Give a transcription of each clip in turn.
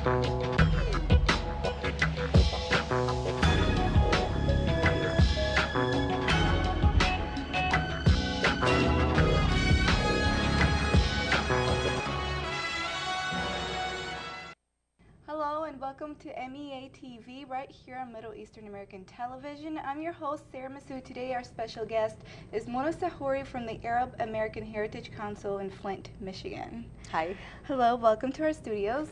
Hello and welcome to MEA TV right here on Middle Eastern American Television. I'm your host, Sarah Masood. Today our special guest is Mona Sahouri from the Arab American Heritage Council in Flint, Michigan. Hi. Hello, welcome to our studios.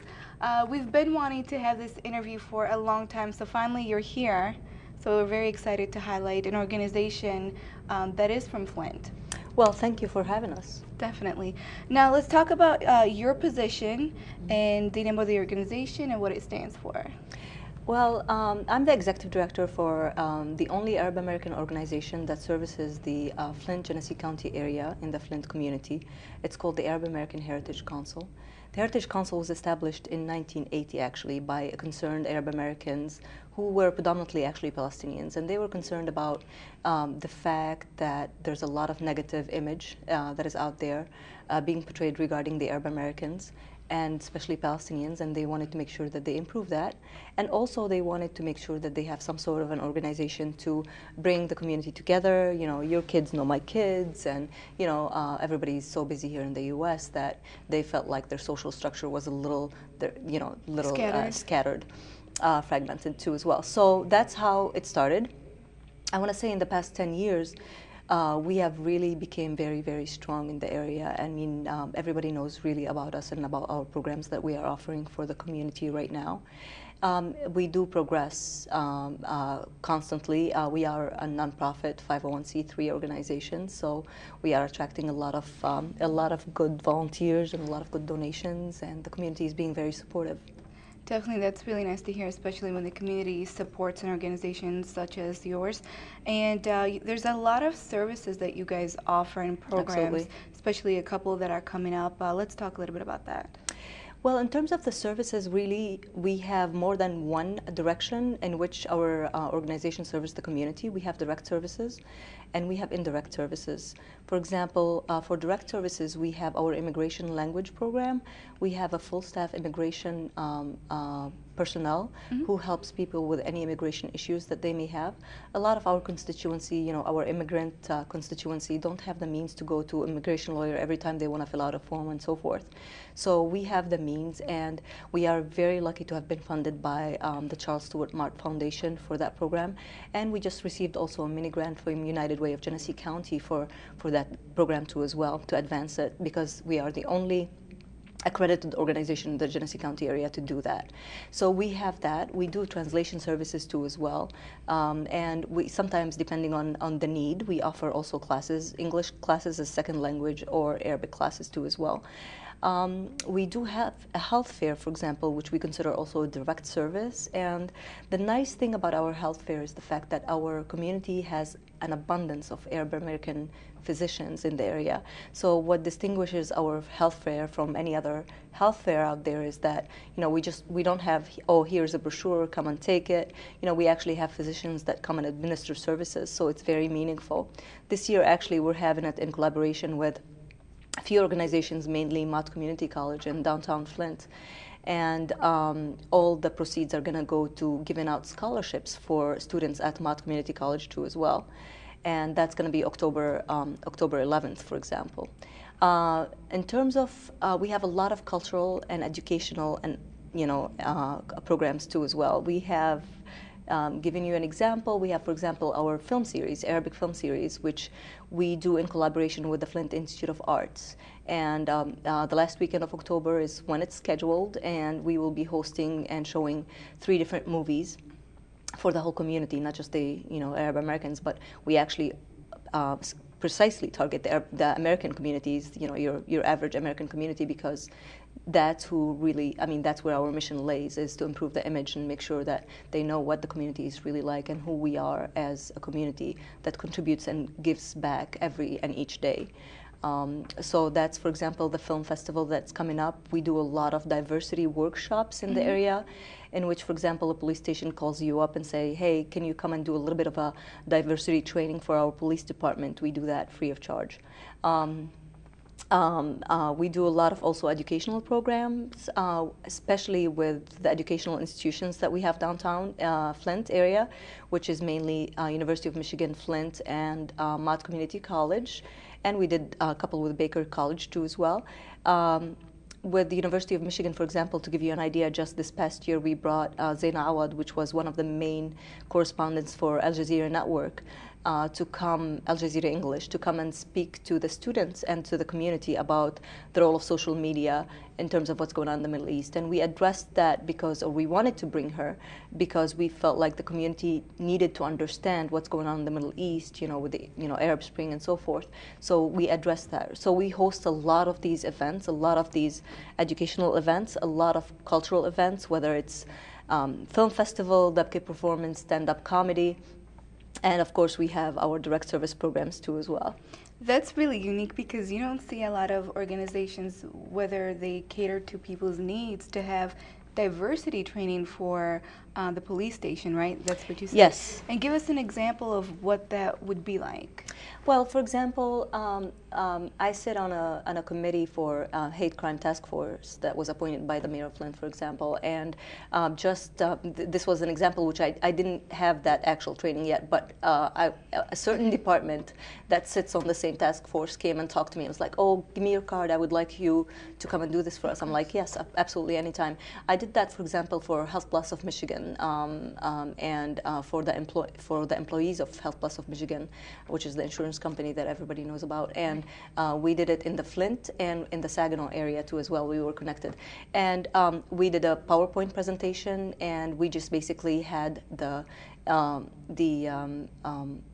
We've been wanting to have this interview for a long time, so finally you're here. So we're very excited to highlight an organization that is from Flint. Well, thank you for having us. Definitely. Now let's talk about your position and the name of the organization and what it stands for. Well, I'm the executive director for the only Arab American organization that services the Flint, Genesee County area in the Flint community. It's called the Arab American Heritage Council. The Heritage Council was established in 1980 actually by concerned Arab Americans who were predominantly actually Palestinians, and they were concerned about the fact that there's a lot of negative image that is out there being portrayed regarding the Arab Americans and especially Palestinians, and they wanted to make sure that they improve that. And also they wanted to make sure that they have some sort of an organization to bring the community together. You know, your kids know my kids, and you know, everybody's so busy here in the U.S. that they felt like their social structure was a little, scattered, fragmented too as well. So that's how it started. I want to say in the past 10 years, we have really became very, very strong in the area. I mean, everybody knows really about us and about our programs that we are offering for the community right now. We do progress constantly. We are a nonprofit 501c3 organization, so we are attracting a lot of good volunteers and a lot of good donations, and the community is being very supportive. Definitely, that's really nice to hear, especially when the community supports an organization such as yours. And there's a lot of services that you guys offer and programs, Absolutely. especially a couple that are coming up. Let's talk a little bit about that. Well, in terms of the services, really, we have more than one direction in which our organization serves the community. We have direct services and we have indirect services. For example, for direct services, we have our immigration language program. We have a full staff immigration personnel who helps people with any immigration issues that they may have. A lot of our constituency, you know, our immigrant constituency don't have the means to go to an immigration lawyer every time they want to fill out a form and so forth. So we have the means, and we are very lucky to have been funded by the Charles Stewart Mart Foundation for that program. And we just received also a mini grant from United Way of Genesee County for that program too as well, to advance it, because we are the only accredited organization in the Genesee County area to do that. So we have that. We do translation services too as well. And we sometimes, depending on the need, we offer also classes, English classes as second language or Arabic classes too as well. We do have a health fair, for example, which we consider also a direct service. And the nice thing about our health fair is the fact that our community has an abundance of Arab American physicians in the area. So what distinguishes our health fair from any other health fair out there is that, you know, we don't have, oh, here's a brochure, come and take it. You know, we actually have physicians that come and administer services, so it's very meaningful. This year, actually, we're having it in collaboration with a few organizations, mainly Mott Community College in downtown Flint. And all the proceeds are going to go to giving out scholarships for students at Mott Community College too as well. And that's going to be October 11th, for example. In terms of, we have a lot of cultural and educational and, you know, programs too as well. We have, giving you an example, we have, for example, our film series, Arabic film series, which we do in collaboration with the Flint Institute of Arts. And the last weekend of October is when it's scheduled, and we will be hosting and showing 3 different movies for the whole community, not just the, you know, Arab Americans, but we actually precisely target the American communities, you know, your average American community, because that's who really, I mean, that's where our mission lays, is to improve the image and make sure that they know what the community is really like and who we are as a community that contributes and gives back every and each day. So that's, for example, the film festival that's coming up. We do a lot of diversity workshops in the area, in which, for example, a police station calls you up and say, hey, can you come and do a little bit of a diversity training for our police department? We do that free of charge. We do a lot of also educational programs, especially with the educational institutions that we have downtown Flint area, which is mainly University of Michigan Flint and Mott Community College, and we did a couple with Baker College too as well. With the University of Michigan, for example, to give you an idea, just this past year we brought Zaina Awad, which was one of the main correspondents for Al Jazeera Network, to come, Al Jazeera English, to come and speak to the students and to the community about the role of social media in terms of what's going on in the Middle East. And we addressed that because, or we wanted to bring her because we felt like the community needed to understand what's going on in the Middle East, you know, with the, you know, Arab Spring and so forth. So we addressed that. So we host a lot of these events, a lot of these educational events, a lot of cultural events, whether it's film festival, dabke performance, stand-up comedy, and of course we have our direct service programs too as well. That's really unique because you don't see a lot of organizations, whether they cater to people's needs, to have diversity training for the police station, right? That's what you said. Yes. And give us an example of what that would be like. Well, for example, I sit on a committee for hate crime task force that was appointed by the mayor of Flint, for example, and this was an example which I didn't have that actual training yet, but a certain department that sits on the same task force came and talked to me and was like, oh, give me your card, I would like you to come and do this for us. I'm like, yes, absolutely, anytime. I did that, for example, for Health Plus of Michigan, and for the employees of Health Plus of Michigan, which is the insurance company that everybody knows about, and we did it in the Flint and in the Saginaw area too as well. We were connected, and we did a PowerPoint presentation, and we just basically had the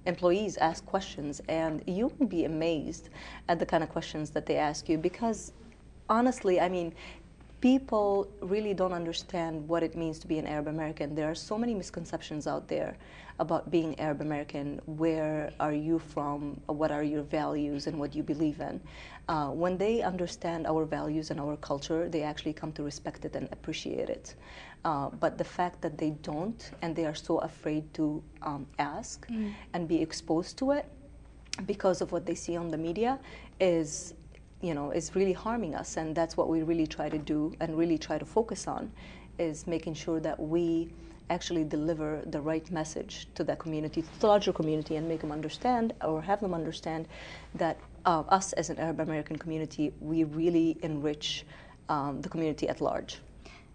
employees ask questions, and you would be amazed at the kind of questions that they ask you, because honestly, I mean, people really don't understand what it means to be an Arab American. There are so many misconceptions out there about being Arab American. Where are you from? What are your values and what you believe in? When they understand our values and our culture, they actually come to respect it and appreciate it. But the fact that they don't, and they are so afraid to ask and be exposed to it because of what they see on the media is, you know, is really harming us. And that's what we really try to do and really try to focus on, is making sure that we actually deliver the right message to that community, to the larger community, and make them understand, or have them understand, that us as an Arab American community, we really enrich the community at large.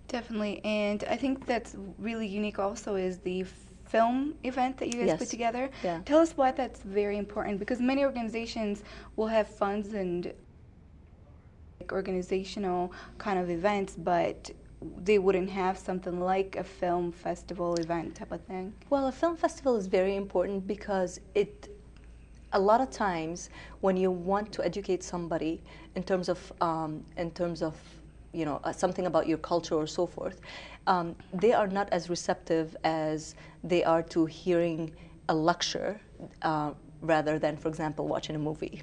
Definitely, and I think that's really unique also is the film event that you guys put together. Yeah. Tell us why that's very important, because many organizations will have funds and organizational kind of events, but they wouldn't have something like a film festival event type of thing. Well, a film festival is very important because a lot of times when you want to educate somebody in terms of you know, something about your culture or so forth, they are not as receptive as they are to hearing a lecture rather than, for example, watching a movie.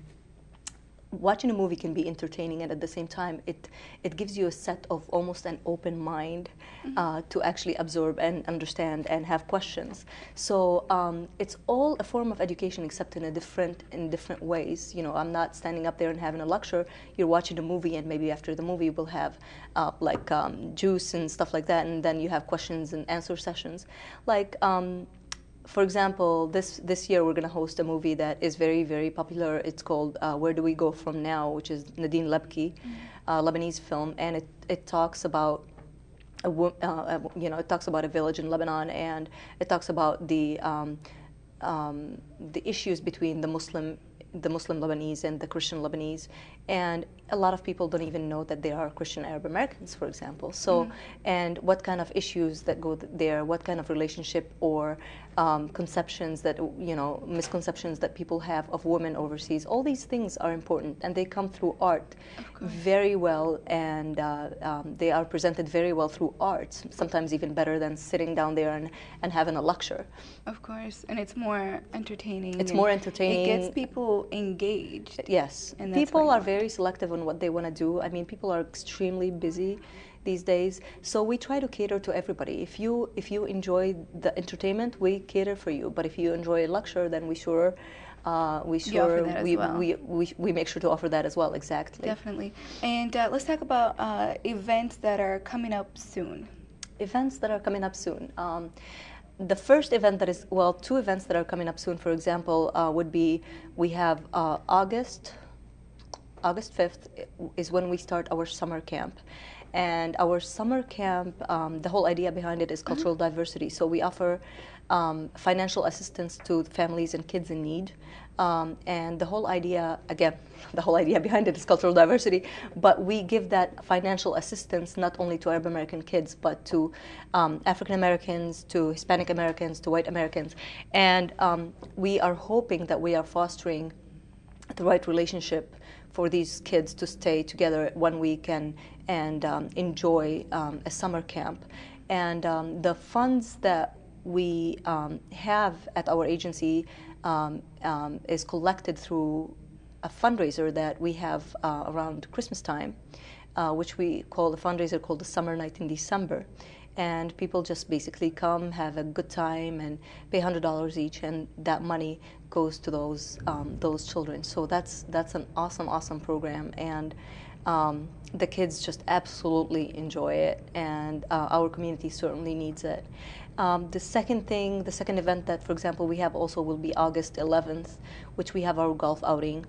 Watching a movie can be entertaining, and at the same time, it gives you a set of almost an open mind to actually absorb and understand and have questions. So it's all a form of education, except in different ways. You know, I'm not standing up there and having a lecture. You're watching a movie, and maybe after the movie we'll have juice and stuff like that, and then you have questions and answer sessions. Like, for example, this year we're going to host a movie that is very, very popular. It's called Where Do We Go From Now, which is Nadine Lebki, Lebanese film, and it talks about it talks about a village in Lebanon, and it talks about the issues between the Muslim Lebanese and the Christian Lebanese, and a lot of people don't even know that they are Christian Arab Americans, for example. So, and what kind of issues that go there, what kind of relationship or conceptions that, you know, misconceptions that people have of women overseas, all these things are important, and they come through art very well, and they are presented very well through art, sometimes even better than sitting down there and having a lecture. Of course, and it's more entertaining. It's more entertaining. It gets people engaged. Yes, and people are very selective on what they want to do. I mean, people are extremely busy these days, so we try to cater to everybody. If you enjoy the entertainment, we cater for you. But if you enjoy a lecture, then we sure we make sure to offer that as well. Exactly. Definitely. And let's talk about events that are coming up soon. Events that are coming up soon. The first event that is, well, two events that are coming up soon, for example, would be, we have August 5th is when we start our summer camp. And our summer camp, the whole idea behind it is cultural diversity. So we offer financial assistance to families and kids in need. And the whole idea, again, the whole idea behind it is cultural diversity, but we give that financial assistance not only to Arab American kids, but to African Americans, to Hispanic Americans, to white Americans. And we are hoping that we are fostering the right relationship for these kids to stay together 1 week and enjoy a summer camp. And the funds that we have at our agency is collected through a fundraiser that we have around Christmas time, which we call a fundraiser called the Summer Night in December. And people just basically come, have a good time, and pay $100 each, and that money goes to those children. So that's an awesome program, and the kids just absolutely enjoy it, and our community certainly needs it. The second event that, for example, we have also will be August 11th, which we have our golf outing.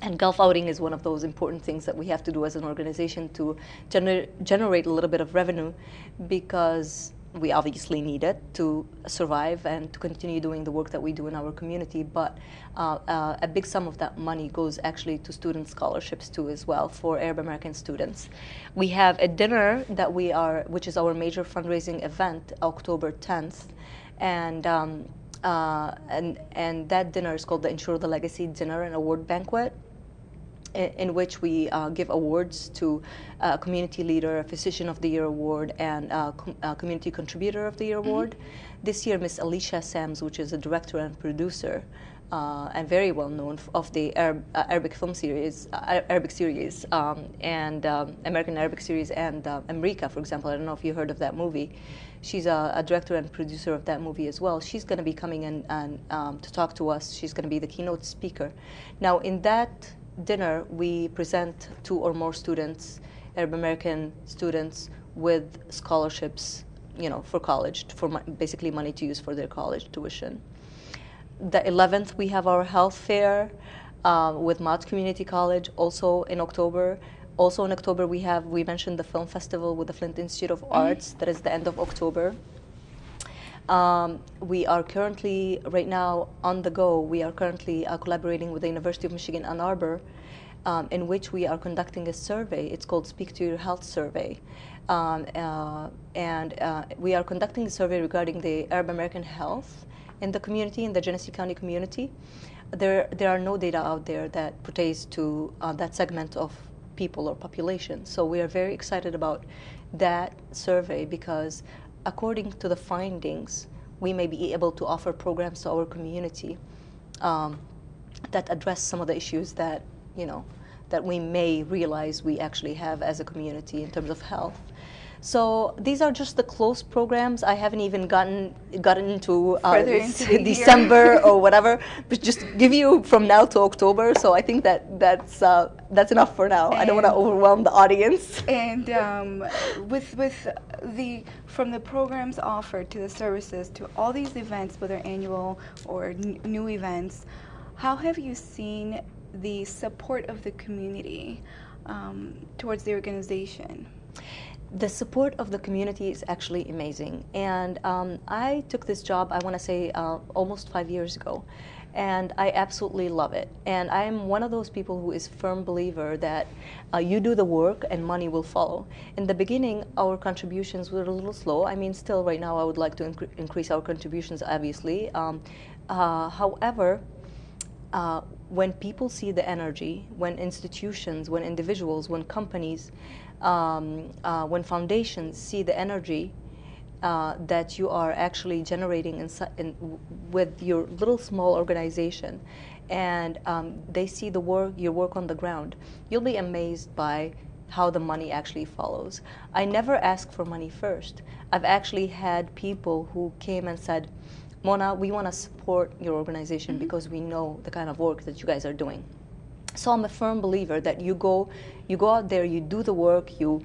And golf outing is one of those important things that we have to do as an organization to generate a little bit of revenue, because we obviously need it to survive and to continue doing the work that we do in our community. But a big sum of that money goes actually to student scholarships too, as well, for Arab American students. We have a dinner that which is our major fundraising event, October 10th, and that dinner is called the Ensure the Legacy Dinner and Award Banquet, in which we give awards to Community Leader, a Physician of the Year Award, and Community Contributor of the Year Award. This year, Miss Alicia Sams, which is a director and producer, and very well known of the Arabic film series, and American Arabic series, and America, for example. I don't know if you heard of that movie. She's a director and producer of that movie as well. She's going to be coming in and to talk to us. She's going to be the keynote speaker. Now, in that dinner, we present 2 or more students, Arab American students, with scholarships, for college, for basically money to use for their college tuition. The 11th, we have our health fair with Mott Community College, also in October. Also in October, we mentioned the film festival with the Flint Institute of Arts. That is the end of October. We are currently, right now, on the go, we are currently collaborating with the University of Michigan, Ann Arbor, in which we are conducting a survey. It's called Speak to Your Health Survey. We are conducting a survey regarding the Arab American health in the community, in the Genesee County community. There are no data out there that pertains to that segment of people or population. So we are very excited about that survey, because according to the findings, we may be able to offer programs to our community that address some of the issues that, that we may realize we actually have as a community in terms of health. So these are just the close programs. I haven't even gotten into December or whatever, but just give you from now to October. So I think that's enough for now. I don't want to overwhelm the audience. And from the programs offered to the services to all these events, whether annual or new events, how have you seen the support of the community towards the organization? The support of the community is actually amazing, and I took this job, I want to say, almost 5 years ago, and I absolutely love it. And I am one of those people who is firm believer that you do the work and money will follow. In the beginning, our contributions were a little slow. I mean, still right now I would like to increase our contributions, obviously. However, when people see the energy, when institutions, when individuals, when companies, when foundations see the energy that you are actually generating with your little small organization, and they see your work on the ground, you'll be amazed by how the money actually follows. I never ask for money first. I've actually had people who came and said, Mona, we want to support your organization because we know the kind of work that you guys are doing. So I'm a firm believer that you go out there, you do the work, you